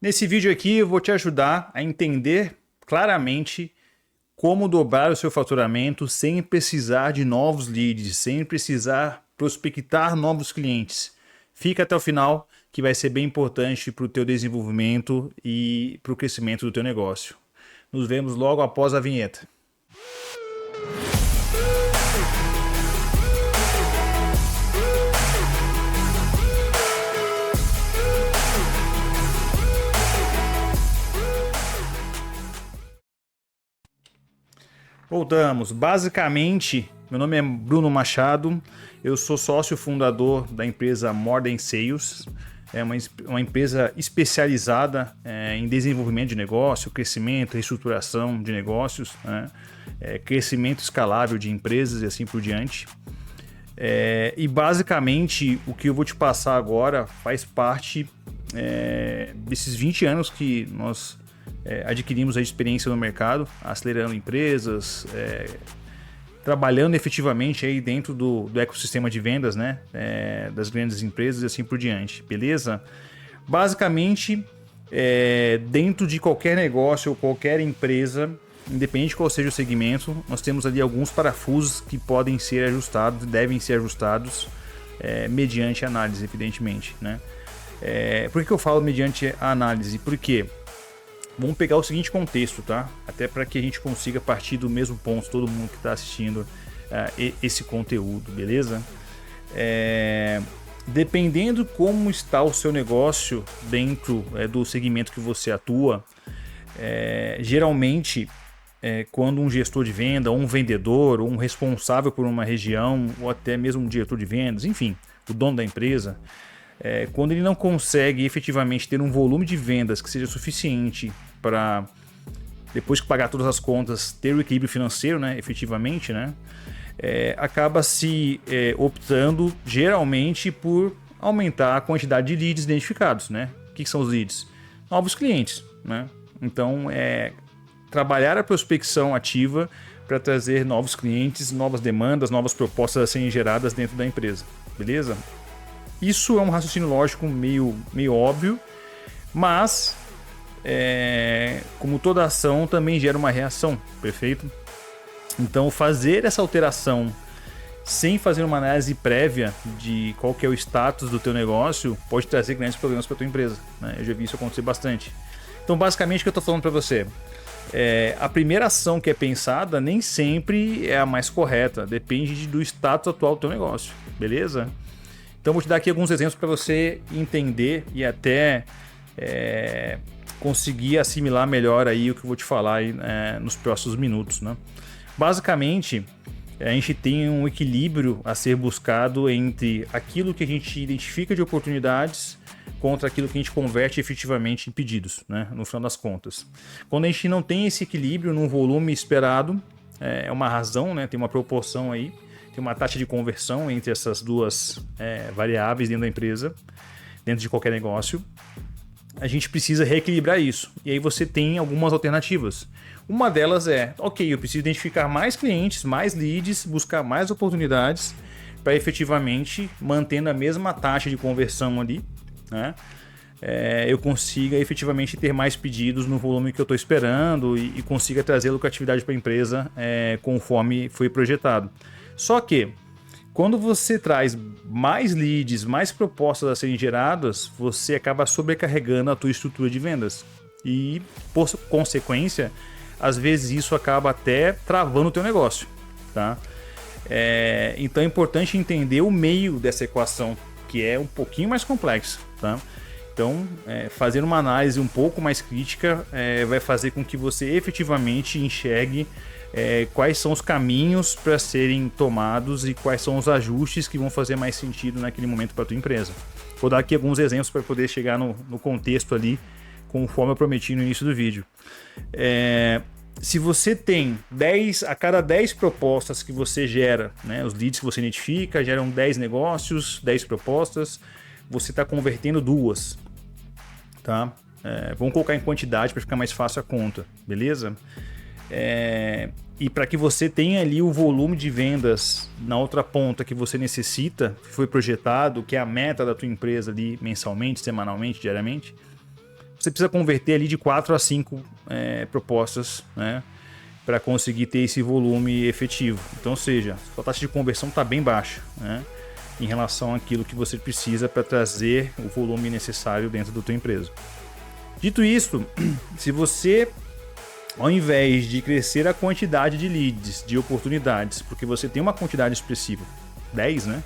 Nesse vídeo aqui eu vou te ajudar a entender claramente como dobrar o seu faturamento sem precisar de novos leads, sem precisar prospectar novos clientes. Fica até o final que vai ser bem importante para o teu desenvolvimento e para o crescimento do teu negócio. Nos vemos logo após a vinheta. Voltamos. Basicamente, meu nome é Bruno Machado, eu sou sócio fundador da empresa More Than Sales. É uma empresa especializada em desenvolvimento de negócio, crescimento, reestruturação de negócios, né? Crescimento escalável de empresas e assim por diante. E basicamente o que eu vou te passar agora faz parte desses 20 anos que nós adquirimos a experiência no mercado, acelerando empresas, trabalhando efetivamente aí dentro do ecossistema de vendas, né? Das grandes empresas e assim por diante, beleza? Basicamente, dentro de qualquer negócio ou qualquer empresa, independente de qual seja o segmento, nós temos ali alguns parafusos que podem ser ajustados, devem ser ajustados mediante análise, evidentemente, né? Por que eu falo mediante a análise? Porque vamos pegar o seguinte contexto, tá? Até para que a gente consiga partir do mesmo ponto, todo mundo que está assistindo esse conteúdo, beleza? Dependendo como está o seu negócio dentro do segmento que você atua, geralmente, quando um gestor de venda, ou um vendedor, ou um responsável por uma região, ou até mesmo um diretor de vendas, enfim, o dono da empresa, quando ele não consegue efetivamente ter um volume de vendas que seja suficiente para, depois que pagar todas as contas, ter o equilíbrio financeiro, né, efetivamente, né, acaba se optando geralmente por aumentar a quantidade de leads identificados, né? O que são os leads? Novos clientes, né? Então, trabalhar a prospecção ativa para trazer novos clientes, novas demandas, novas propostas a serem geradas dentro da empresa, beleza? Isso é um raciocínio lógico meio óbvio, mas como toda ação também gera uma reação, perfeito? Então fazer essa alteração sem fazer uma análise prévia de qual que é o status do teu negócio pode trazer grandes problemas para tua empresa, né? Eu já vi isso acontecer bastante. Então basicamente o que eu estou falando para você, a primeira ação que é pensada nem sempre é a mais correta, depende do status atual do teu negócio, beleza? Então vou te dar aqui alguns exemplos para você entender e até conseguir assimilar melhor aí o que eu vou te falar aí, nos próximos minutos, né? Basicamente, a gente tem um equilíbrio a ser buscado entre aquilo que a gente identifica de oportunidades contra aquilo que a gente converte efetivamente em pedidos, né? No final das contas. Quando a gente não tem esse equilíbrio num volume esperado, é uma razão, né? Tem uma proporção aí, tem uma taxa de conversão entre essas duas variáveis dentro da empresa, dentro de qualquer negócio. A gente precisa reequilibrar isso. E aí você tem algumas alternativas. Uma delas ok, eu preciso identificar mais clientes, mais leads, buscar mais oportunidades para efetivamente, mantendo a mesma taxa de conversão ali, né? Eu consiga efetivamente ter mais pedidos no volume que eu estou esperando e consiga trazer lucratividade para a empresa conforme foi projetado. Só que quando você traz mais leads, mais propostas a serem geradas, você acaba sobrecarregando a tua estrutura de vendas. E, por consequência, às vezes isso acaba até travando o teu negócio, tá? Então é importante entender o meio dessa equação, que é um pouquinho mais complexa, tá? Então, fazer uma análise um pouco mais crítica vai fazer com que você efetivamente enxergue quais são os caminhos para serem tomados e quais são os ajustes que vão fazer mais sentido naquele momento para a tua empresa. Vou dar aqui alguns exemplos para poder chegar no contexto ali, conforme eu prometi no início do vídeo. Se você tem 10 a cada 10 propostas que você gera, né, os leads que você identifica, geram 10 negócios, 10 propostas, você está convertendo 2, tá? Vamos colocar em quantidade para ficar mais fácil a conta, beleza? E para que você tenha ali o volume de vendas na outra ponta que você necessita, que foi projetado, que é a meta da tua empresa ali mensalmente, semanalmente, diariamente, você precisa converter ali de 4 a 5 propostas, né, para conseguir ter esse volume efetivo. Então, ou seja, sua taxa de conversão está bem baixa, né, em relação àquilo que você precisa para trazer o volume necessário dentro da tua empresa. Dito isso, se você, ao invés de crescer a quantidade de leads, de oportunidades, porque você tem uma quantidade expressiva, 10, né?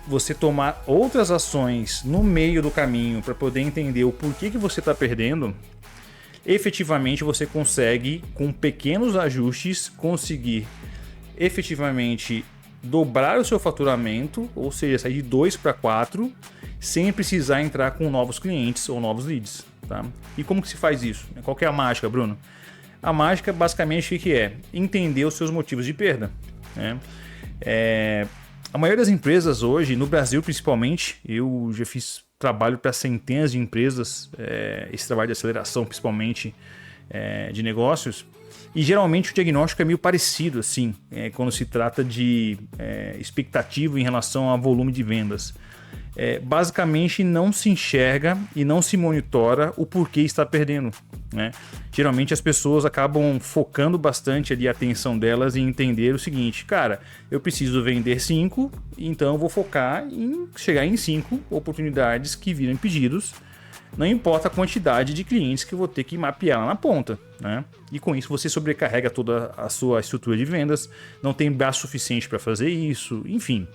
Você tomar outras ações no meio do caminho para poder entender o porquê que você está perdendo, efetivamente você consegue, com pequenos ajustes, conseguir efetivamente dobrar o seu faturamento, ou seja, sair de 2 para 4, sem precisar entrar com novos clientes ou novos leads. Tá? E como que se faz isso? Qual que é a mágica, Bruno? A mágica, basicamente, o que é? Entender os seus motivos de perda. Né? A maioria das empresas hoje, no Brasil principalmente, eu já fiz trabalho para centenas de empresas, esse trabalho de aceleração, principalmente de negócios, e geralmente o diagnóstico é meio parecido, assim, quando se trata de expectativa em relação a volume de vendas. Basicamente não se enxerga e não se monitora o porquê está perdendo, né? Geralmente as pessoas acabam focando bastante ali a atenção delas em entender o seguinte: cara, eu preciso vender 5, então eu vou focar em chegar em 5 oportunidades que viram pedidos, não importa a quantidade de clientes que eu vou ter que mapear lá na ponta, né? E com isso você sobrecarrega toda a sua estrutura de vendas, não tem braço suficiente para fazer isso, enfim.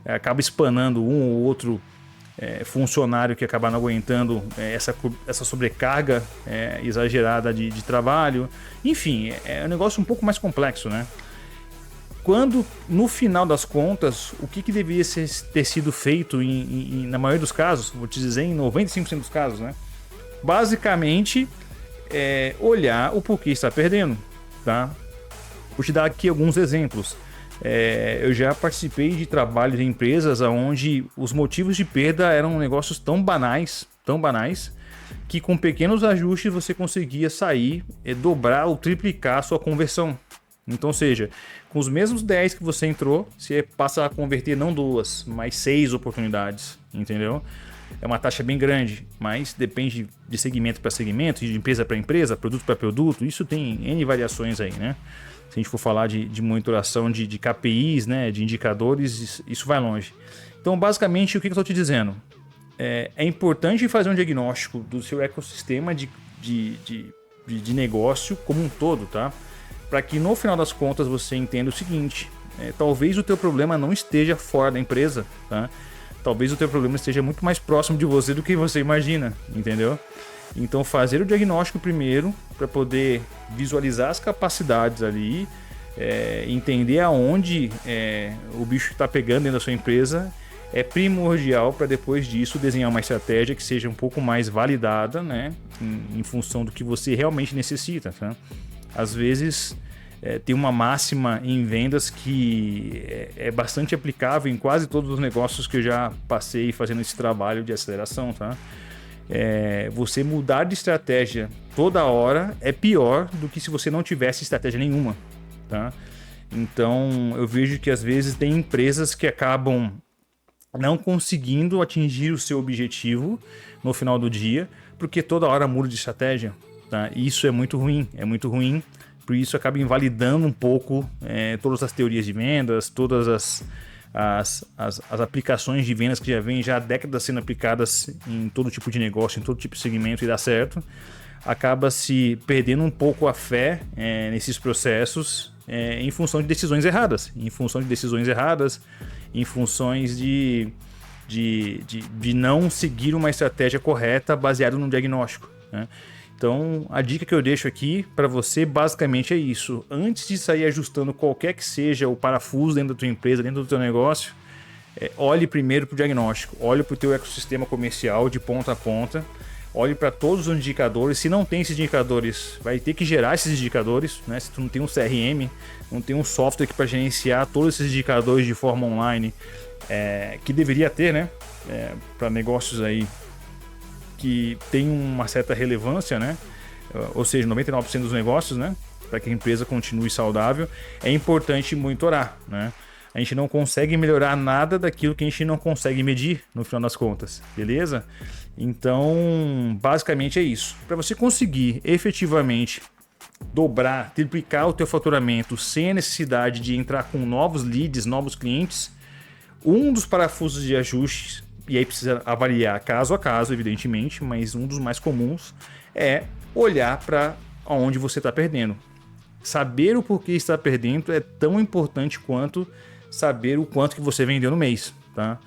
Acaba espanando um ou outro funcionário que acaba não aguentando essa sobrecarga exagerada de trabalho. Enfim, é um negócio um pouco mais complexo, né? Quando, no final das contas, o que deveria ter sido feito na maioria dos casos, vou te dizer em 95% dos casos, né? Basicamente, olhar o porquê está perdendo, tá? Vou te dar aqui alguns exemplos. Eu já participei de trabalhos em empresas onde os motivos de perda eram negócios tão banais, que com pequenos ajustes você conseguia sair, dobrar ou triplicar a sua conversão. Então, ou seja, com os mesmos 10 que você entrou, você passa a converter não 2, mas 6 oportunidades, entendeu? É uma taxa bem grande, mas depende de segmento para segmento, de empresa para empresa, produto para produto, isso tem N variações aí, né? Se a gente for falar de monitoração de KPIs, né, de indicadores, isso vai longe. Então, basicamente, o que eu estou te dizendo? É importante fazer um diagnóstico do seu ecossistema de negócio como um todo, tá? Para que no final das contas você entenda o seguinte: talvez o teu problema não esteja fora da empresa, tá? Talvez o teu problema esteja muito mais próximo de você do que você imagina, entendeu? Então, fazer o diagnóstico primeiro para poder visualizar as capacidades ali, entender aonde o bicho está pegando dentro da sua empresa, é primordial para depois disso desenhar uma estratégia que seja um pouco mais validada, né, em função do que você realmente necessita. Tá? Às vezes, tem uma máxima em vendas que é bastante aplicável em quase todos os negócios que eu já passei fazendo esse trabalho de aceleração, tá? Você mudar de estratégia toda hora é pior do que se você não tivesse estratégia nenhuma, tá? Então eu vejo que às vezes tem empresas que acabam não conseguindo atingir o seu objetivo no final do dia, porque toda hora muda de estratégia, tá? E isso é muito ruim, por isso acaba invalidando um pouco todas as teorias de vendas, todas as aplicações de vendas que já vêm há décadas sendo aplicadas em todo tipo de negócio, em todo tipo de segmento, e dá certo. Acaba se perdendo um pouco a fé nesses processos em função de decisões erradas, em funções de não seguir uma estratégia correta baseada no diagnóstico, né? Então, a dica que eu deixo aqui para você basicamente é isso. Antes de sair ajustando qualquer que seja o parafuso dentro da tua empresa, dentro do teu negócio, olhe primeiro para o diagnóstico, olhe para o teu ecossistema comercial de ponta a ponta, olhe para todos os indicadores. Se não tem esses indicadores, vai ter que gerar esses indicadores, né? Se tu não tem um CRM, não tem um software para gerenciar todos esses indicadores de forma online, que deveria ter, né? Para negócios aí que tem uma certa relevância, né? Ou seja, 99% dos negócios, né? Para que a empresa continue saudável, é importante monitorar, né? A gente não consegue melhorar nada daquilo que a gente não consegue medir no final das contas, beleza? Então, basicamente é isso. Para você conseguir efetivamente dobrar, triplicar o teu faturamento sem a necessidade de entrar com novos leads, novos clientes, um dos parafusos de ajustes, e aí precisa avaliar caso a caso, evidentemente, mas um dos mais comuns é olhar para onde você está perdendo. Saber o porquê está perdendo é tão importante quanto saber o quanto que você vendeu no mês, tá?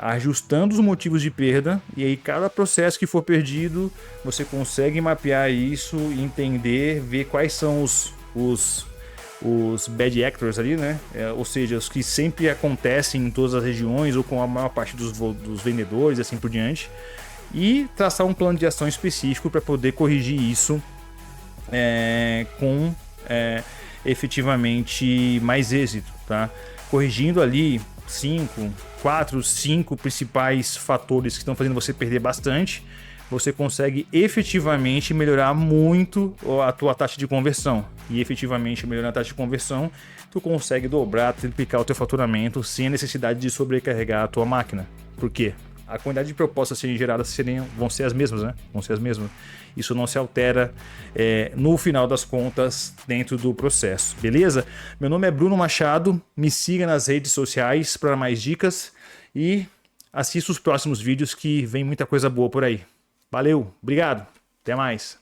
Ajustando os motivos de perda, e aí cada processo que for perdido, você consegue mapear isso, entender, ver quais são os bad actors ali, né? Ou seja, os que sempre acontecem em todas as regiões ou com a maior parte dos vendedores e assim por diante, e traçar um plano de ação específico para poder corrigir isso com efetivamente mais êxito, tá? Corrigindo ali 5 principais fatores que estão fazendo você perder bastante, você consegue efetivamente melhorar muito a tua taxa de conversão. E efetivamente melhorando a taxa de conversão, tu consegue dobrar, triplicar o teu faturamento sem a necessidade de sobrecarregar a tua máquina. Por quê? A quantidade de propostas a serem geradas vão ser as mesmas, né? Vão ser as mesmas. Isso não se altera no final das contas dentro do processo, beleza? Meu nome é Bruno Machado, me siga nas redes sociais para mais dicas e assista os próximos vídeos que vem muita coisa boa por aí. Valeu, obrigado, até mais.